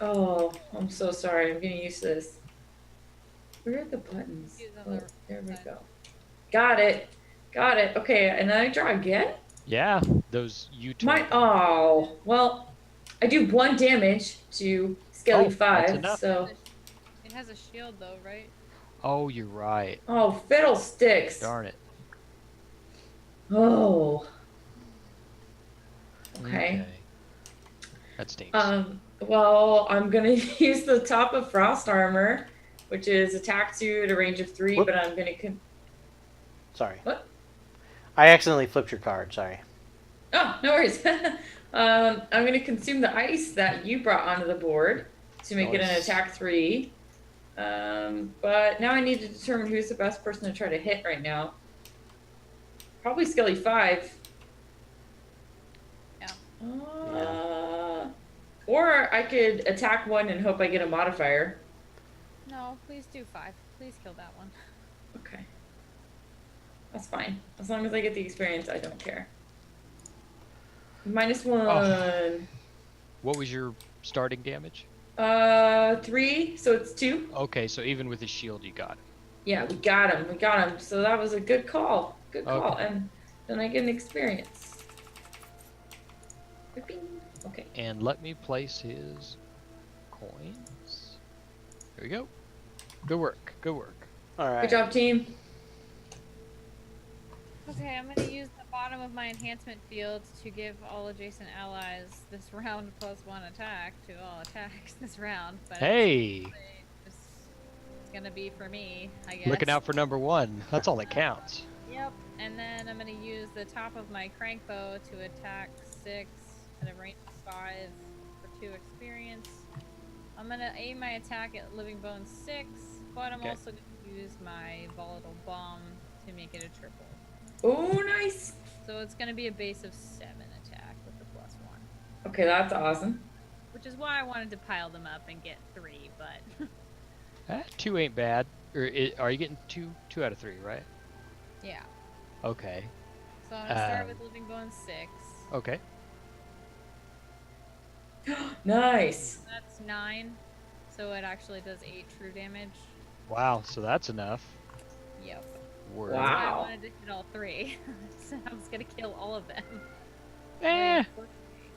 Oh, I'm so sorry. I'm getting used to this. Where are the buttons? Oh, there we go. Got it. Got it. Okay. And then I draw again? Yeah. Those you Oh, well, I do 1 damage to Skelly 5, so. It has a shield though, right? Oh, you're right. Oh, fiddlesticks. Darn it. Oh. Okay. That stinks. Well, I'm gonna use the top of Frost Armor, which is attack 2 at a range of 3, Whoop. but I'm gonna Sorry. What? I accidentally flipped your card. Sorry. Oh, no worries. I'm gonna consume the ice that you brought onto the board to make it an Nice. attack 3. But now I need to determine who's the best person to try to hit right now. Probably Skelly 5. Yeah. Or I could attack 1 and hope I get a modifier. No, please do 5. Please kill that one. Okay. That's fine. As long as I get the experience, I don't care. -1. Oh. What was your starting damage? 3, so it's 2. Okay, so even with his shield, you got it. Yeah, we got him. We got him. So that was a good call. Good call. Okay. And then I get an experience. Okay. And let me place his coins. There we go. Good work. Good work. All right. Good job, team. Okay, I'm gonna use the bottom of my enhancement field to give all adjacent allies this round +1 attack to all attacks this round. But Hey! it's gonna be for me, I guess. Looking out for number 1. That's all that counts. Yep. And then I'm gonna use the top of my crank bow to attack 6 at a range of 5 for 2 experience. I'm gonna aim my attack at Living Bones 6, but I'm Okay. also gonna use my volatile bomb to make it a triple. Oh, nice. So it's gonna be a base of 7 attack with the +1. Okay, that's awesome. Which is why I wanted to pile them up and get 3, but 2 ain't bad. Are you getting 2 out of 3, right? yeah. Okay. So I'm gonna start with Living Bones 6. Okay. Nice. That's 9. So it actually does 8 true damage. Wow, so that's enough. Yep. Word. Wow. I wanted to hit all 3. So I was gonna kill all of them. Eh,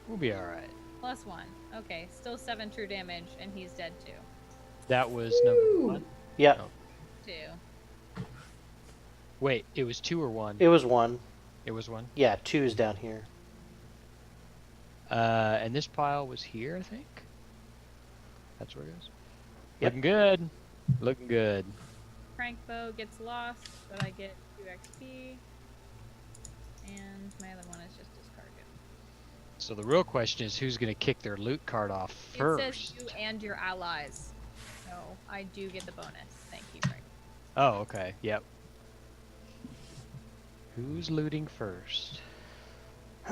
we'll be alright. +1. Okay, still 7 true damage, and he's dead too. That was number 1. Yep. Oh. 2. Wait, it was 2 or 1? It was 1. It was 1. Yeah, 2 is down here. And this pile was here, I think. That's where it goes. Yep. Looking good. Looking good. Crank bow gets lost, but I get 2 XP. And my other one is just discarded. So the real question is who's going to kick their loot card off first? It says you and your allies. So I do get the bonus. Thank you, Frank. Oh, okay. Yep. Who's looting first?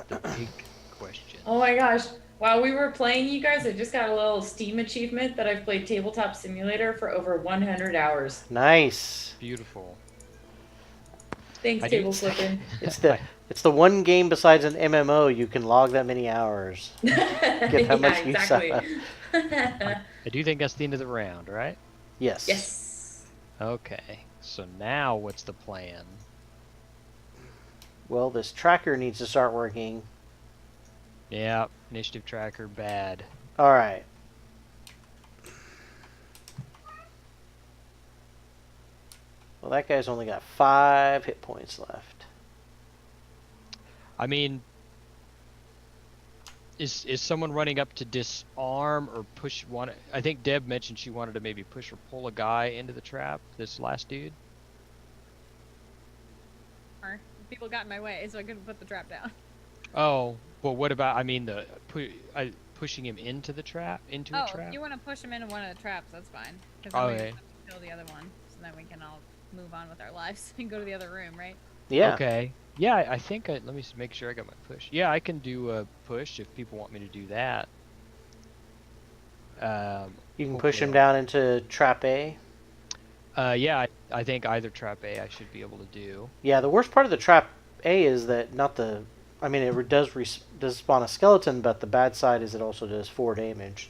The big question. Oh my gosh. While we were playing, you guys, I just got a little Steam achievement that I've played Tabletop Simulator for over 100 hours. Nice. Beautiful. Thanks, I do- Table Flippin. It's the one game besides an MMO you can log that many hours. Get how much use out of. I do think that's the end of the round, right? Yes. Yes. Okay. So now what's the plan? Well, this tracker needs to start working. Yeah, initiative tracker bad. All right. Well, that guy's only got 5 hit points left. I mean, is someone running up to disarm or push one? I think Deb mentioned she wanted to maybe push or pull a guy into the trap. This last dude. People got in my way, so I couldn't put the trap down. Oh, well, what about? I mean, pushing him into the trap, a Oh, trap. if you want to push him into one of the traps, that's fine. Because Oh, then we okay. have to kill the other one, so then we can all move on with our lives and go to the other room, right? Yeah. Okay. Yeah, I think let me make sure I got my push. Yeah, I can do a push if people want me to do that. You can push hopefully him down into trap A. Yeah, I think either trap A I should be able to do. Yeah, the worst part of the trap A is that not the. I mean, it does spawn a skeleton, but the bad side is it also does 4 damage.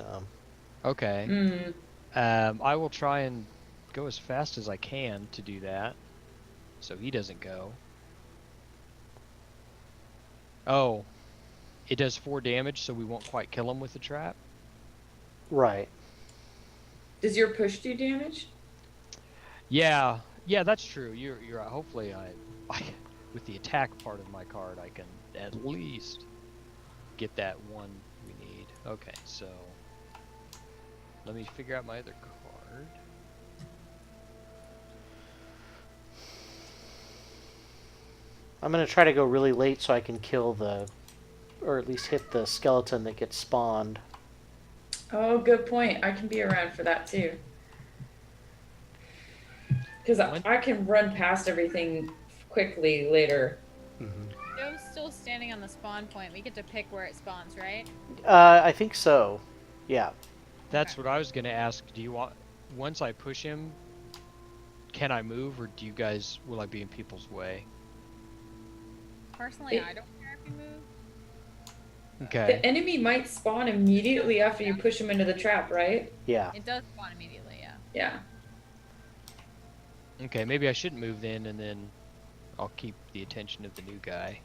Okay. Mm. I will try and go as fast as I can to do that, so he doesn't go. Oh, it does 4 damage, so we won't quite kill him with the trap. Right. Does your push do damage? Yeah, that's true. You're right. Hopefully, I with the attack part of my card, I can at least get that one we need. Okay, so let me figure out my other card. I'm going to try to go really late so I can kill or at least hit the skeleton that gets spawned. Oh, good point. I can be around for that too. Because I can run past everything quickly later. Joe's still standing on the spawn point. We get to pick where it spawns, right? I think so. Yeah. That's what I was gonna ask. Do you want, once I push him, can I move, or do you guys, will I be in people's way? Personally, I don't care if you move. Okay. The enemy might spawn immediately after you push him into the trap, right? Yeah. It does spawn immediately, yeah. Yeah. Okay, maybe I shouldn't move then, and then I'll keep the attention of the new guy.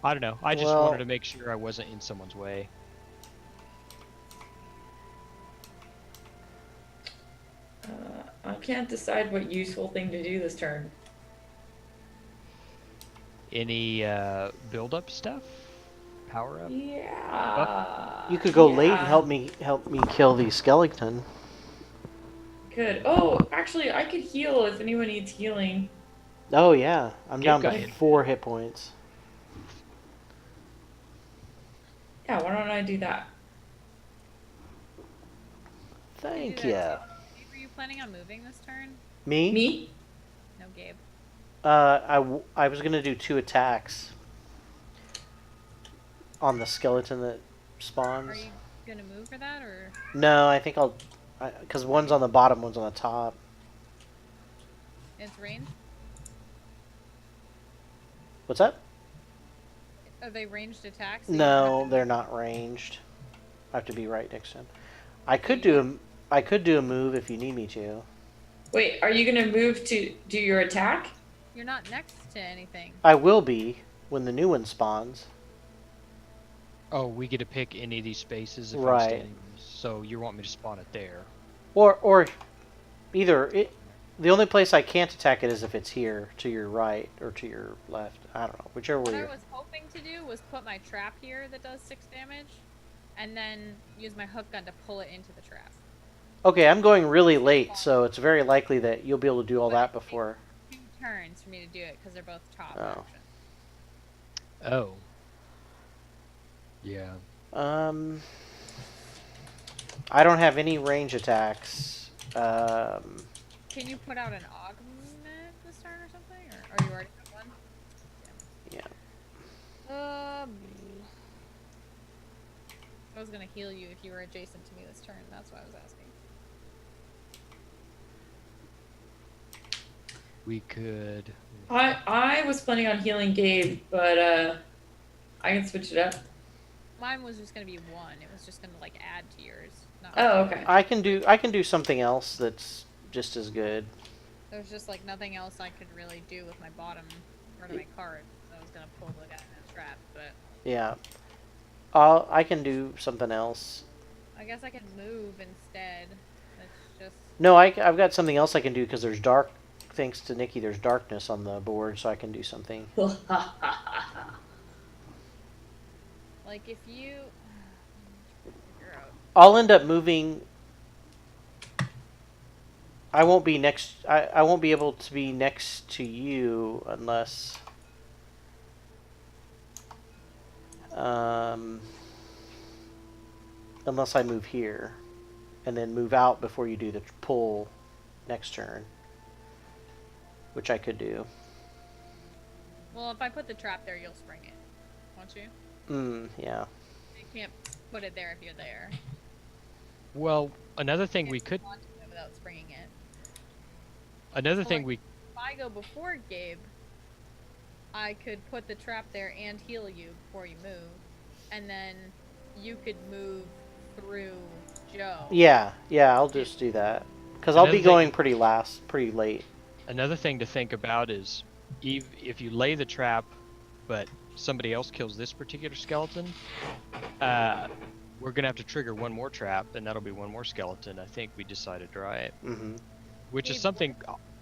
I don't know. I just wanted to make sure I wasn't in someone's way. I can't decide what useful thing to do this turn. Any build-up stuff? Power up? Yeah. You could go late and help me kill the skeleton. Good. Oh, actually, I could heal if anyone needs healing. Oh yeah, I'm down go to ahead. 4 hit points. Yeah, why don't I do that? Thank You do you. that too. Were you planning on moving this turn? Me? Me? No, Gabe. I was gonna do 2 attacks on the skeleton that spawns. Are you gonna move for that, or? No, I think I'll, because one's on the bottom, one's on the top. It's range? What's that? Are they ranged attacks? No, they're not ranged. I have to be right next to him. I could do a move if you need me to. Wait, are you gonna move to do your attack? You're not next to anything. I will be when the new one spawns. Oh, we get to pick any of these spaces if Right. I'm standing. So you want me to spawn it there? Or either the only place I can't attack it is if it's here to your right or to your left. I don't know, whichever way. What I was hoping to do was put my trap here that does 6 damage, and then use my hook gun to pull it into the trap. Okay, I'm going really late, so it's very likely that you'll be able to do all that before. 2 turns for me to do it because they're both top Oh. options. Oh. Yeah. I don't have any range attacks. Can you put out an augment this turn or something, or you already have one? Yeah. was gonna heal you if you were adjacent to me this turn. That's why I was asking. We could. I was planning on healing Gabe, but I can switch it up. Mine was just gonna be 1. It was just gonna like add to yours. Not Oh, okay. I can do something else that's just as good. There's just like nothing else I could really do with my bottom part of my card. I was gonna pull the guy in a trap, but Yeah. I can do something else. I guess I can move instead. It's just No, I've got something else I can do because there's dark. Thanks to Nikki, there's darkness on the board, so I can do something. like if you figure out. I'll end up moving. I won't be next. I won't be able to be next to you unless. Unless I move here, and then move out before you do the pull next turn, which I could do. Well, if I put the trap there, you'll spring it, won't you? Yeah. You can't put it there if you're there. Well, another thing we could. Without springing it. Another So, thing like, we. If I go before Gabe, I could put the trap there and heal you before you move, and then you could move through Joe. Yeah. I'll just do that because I'll be going pretty late. Another thing to think about is, if you lay the trap, but somebody else kills this particular skeleton, we're gonna have to trigger one more trap, and that'll be one more skeleton. I think we decided, right? Mm-hmm. Which is something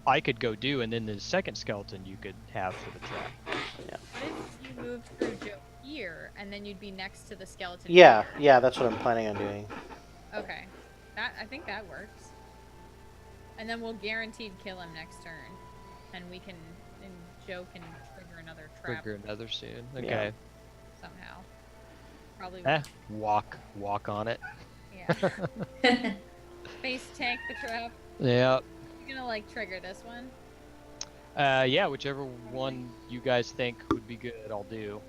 I could go do, and then the second skeleton you could have for the trap. Yeah. What if you moved through Joe here, and then you'd be next to the skeleton? Yeah. here? Yeah. That's what I'm planning on doing. Okay, I think that works. And then we'll guaranteed kill him next turn, and Joe can trigger another trap. Trigger another soon. Okay. Somehow. Probably. Walk on it. Yeah. Face tank the trap. Yeah. You gonna like trigger this one? Yeah, whichever one you guys think would be good, I'll do.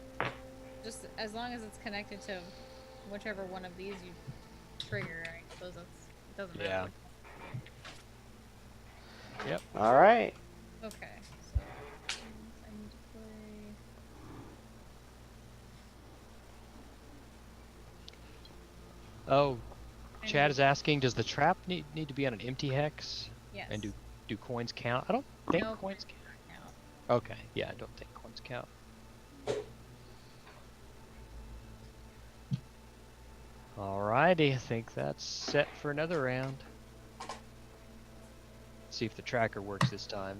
Just as long as it's connected to whichever one of these you trigger, I suppose it doesn't matter. Yeah. Yep. All right. Okay. So I need to play. Oh, Chad is asking, does the trap need to be on an empty hex? Yes. And do coins count? I don't think No, coins count. count. Okay, yeah, I don't think coins count. Alrighty, I think that's set for another round. See if the tracker works this time.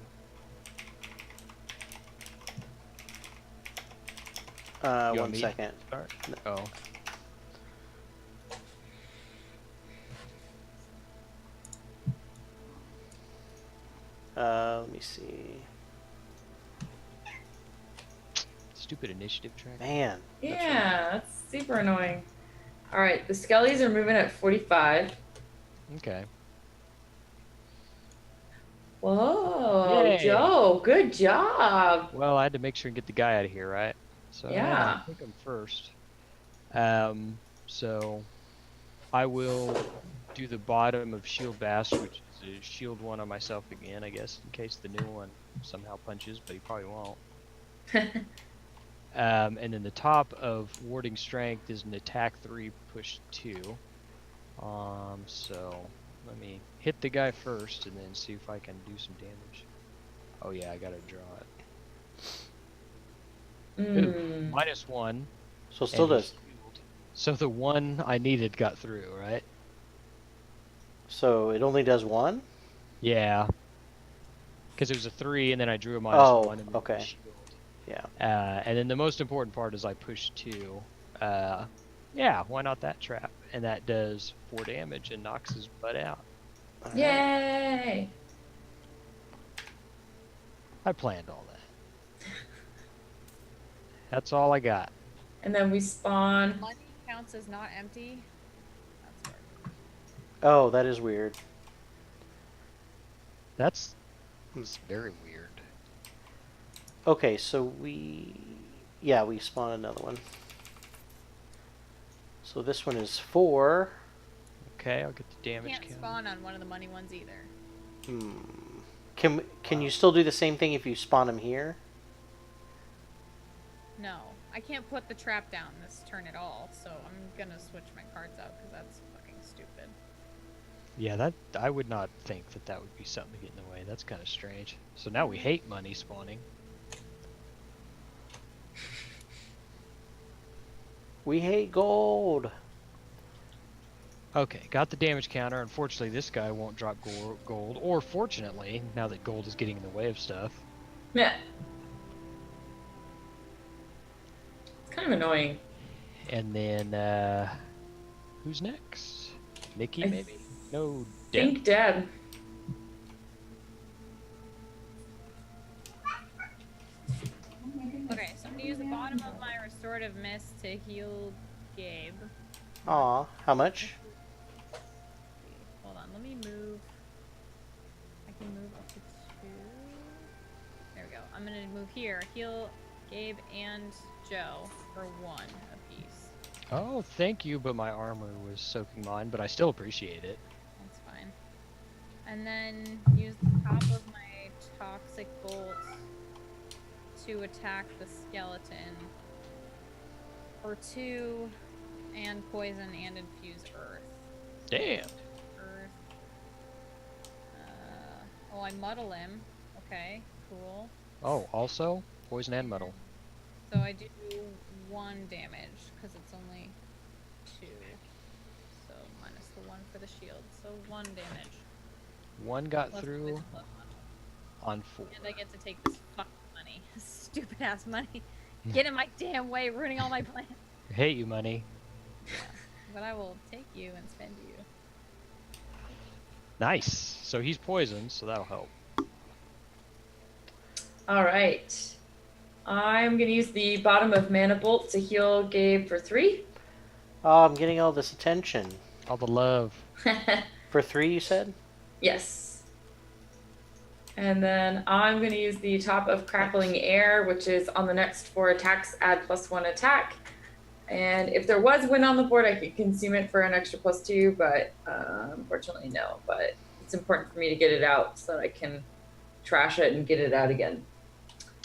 You want 1 me to second. start? Oh. Let me see. Stupid initiative tracker. Man. Yeah, that's super annoying. All right, the skellies are moving at 45. Okay. Whoa, Yay. Joe, good job. Well, I had to make sure and get the guy out of here, right? So Yeah. I think I'm first. So I will do the bottom of Shield Bash, which is a shield one on myself again, I guess, in case the new one somehow punches, but he probably won't. And then the top of Warding Strength is an attack 3, push 2. So let me hit the guy first and then see if I can do some damage. Oh yeah, I gotta draw it. Ooh, -1. So it still and he's does. healed. So the one I needed got through, right? So it only does 1? Yeah. Because it was a 3, and then I drew a -1. And then okay. shield. Yeah. And then the most important part is I push 2. Yeah, why not that trap? And that does 4 damage and knocks his butt out. Yay! I planned all that. That's all I got. And then we spawn. Money counts as not empty. That's weird. Oh, that is weird. That's very weird. Okay, so we spawn another one. So this one is 4. Okay, I'll get the You damage can't count. spawn on one of the money ones either. Can you still do the same thing if you spawn them here? No, I can't put the trap down this turn at all, so I'm gonna switch my cards out because that's fucking stupid. Yeah, that I would not think that that would be something to get in the way. That's kind of strange. So now we hate money spawning. We hate gold. Okay, got the damage counter. Unfortunately, this guy won't drop gold. Or fortunately, now that gold is getting in the way of stuff. Yeah. It's kind of annoying. And then, who's next? Nikki, I maybe? No, Think Deb. Deb. Okay, so I'm gonna use the bottom of my restorative mist to heal Gabe. Aw, how much? Hold on, let me move. I can move up to 2. There we go. I'm gonna move here. Heal Gabe and Joe for 1 apiece. Oh, thank you, but my armor was soaking mine, but I still appreciate it. That's fine. And then use the top of my toxic bolt to attack the skeleton for 2 and poison and infuse earth. Damn. Earth. Oh, I muddle him. Okay, cool. Oh, also, poison and metal. So I do 1 damage because it's only 2. So minus the 1 for the shield. So 1 damage. One got Plus through poison plus on 4. and I get to take this fucking money. Stupid ass money. Get in my damn way, ruining all my plans. I hate you, money. But I will take you and spend you. Nice. So he's poisoned, so that'll help. All right. I'm gonna use the bottom of Mana Bolt to heal Gabe for 3. Oh, I'm getting all this attention. All the love. For 3, you said? Yes. And then I'm gonna use the top of Crackling Air, which is on the next 4 attacks, add +1 attack. And if there was wind on the board, I could consume it for an extra +2, but unfortunately no. But it's important for me to get it out so that I can trash it and get it out again.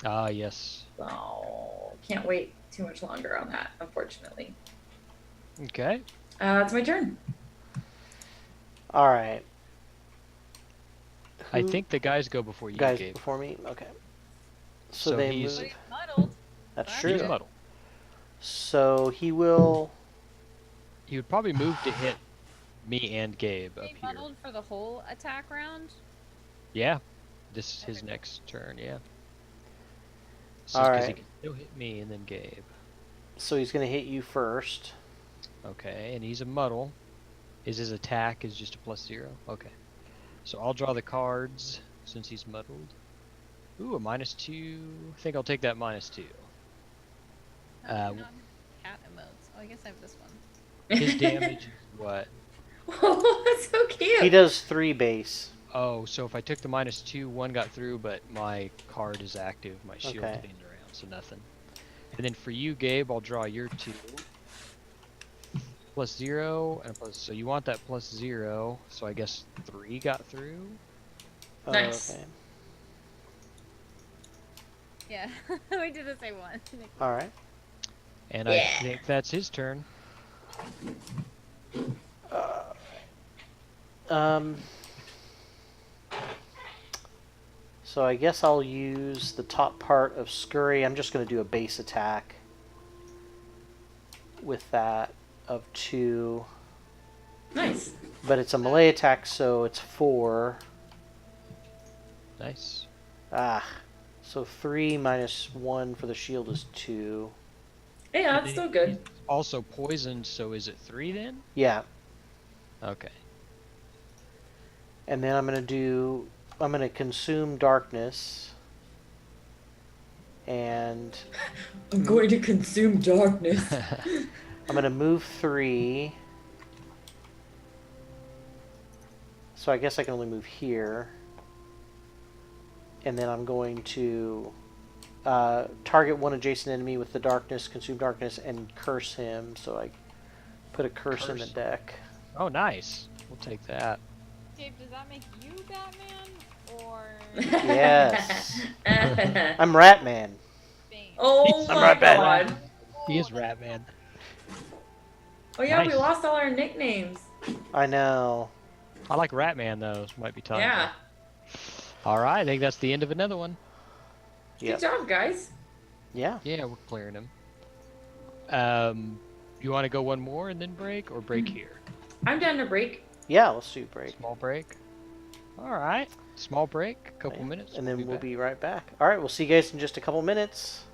Ah, yes. So can't wait too much longer on that, unfortunately. Okay. It's my turn. All right. I Who- think the guys go before you, guys Gabe. before me. Okay. So So they he's- So move. he's muddled. That's He's true. He's muddled. So he will. He would probably move to hit me and Gabe up He here. muddled for the whole attack round. Yeah. This is his next turn, yeah. So All because he right. can still hit me and then Gabe. So he's gonna hit you first. Okay, and he's a muddle. His attack is just a +0. Okay. So I'll draw the cards since he's muddled. Ooh, a -2. I think I'll take that -2. No, not cat emotes. Oh, I guess I have this one. His damage is what? Oh, that's so cute. He does 3 base. Oh, so if I took the -2, 1 got through, but my card is active. My shield's Okay. been around, so nothing. And then for you, Gabe, I'll draw your 2. +0 and so you want that +0, so I guess 3 got through. Oh, Nice. Okay. Yeah, we did the same one. All right. And Yeah. I think that's his turn. So I guess I'll use the top part of Scurry. I'm just going to do a base attack with that of 2. Nice. But it's a melee attack, so it's 4. Nice. Ah. So 3 minus 1 for the shield is 2. Yeah, that's still good. Also poisoned, so is it 3 then? Yeah. Okay. And then I'm going to consume darkness. And I'm going to consume darkness. I'm going to move 3. So I guess I can only move here. And then I'm going to target one adjacent enemy with the darkness, consume darkness, and curse him. So Put a curse in the Curse. deck. Oh, nice. We'll take that. Dave, does that make you Batman or Yes. I'm Ratman. Bane? Oh I'm my right back. god. He is Ratman. Oh yeah, we Nice. lost all our nicknames. I know. I like Ratman though. So might be time. Yeah. All right. I think that's the end of another one. Yep. Good job, guys. Yeah. Yeah, we're clearing them. You want to go one more and then break, or break here? I'm down to break. Yeah, let's do break. Small break. All right. Small break. Couple minutes. And then we'll back. be right back. All right, we'll see you guys in just a couple minutes.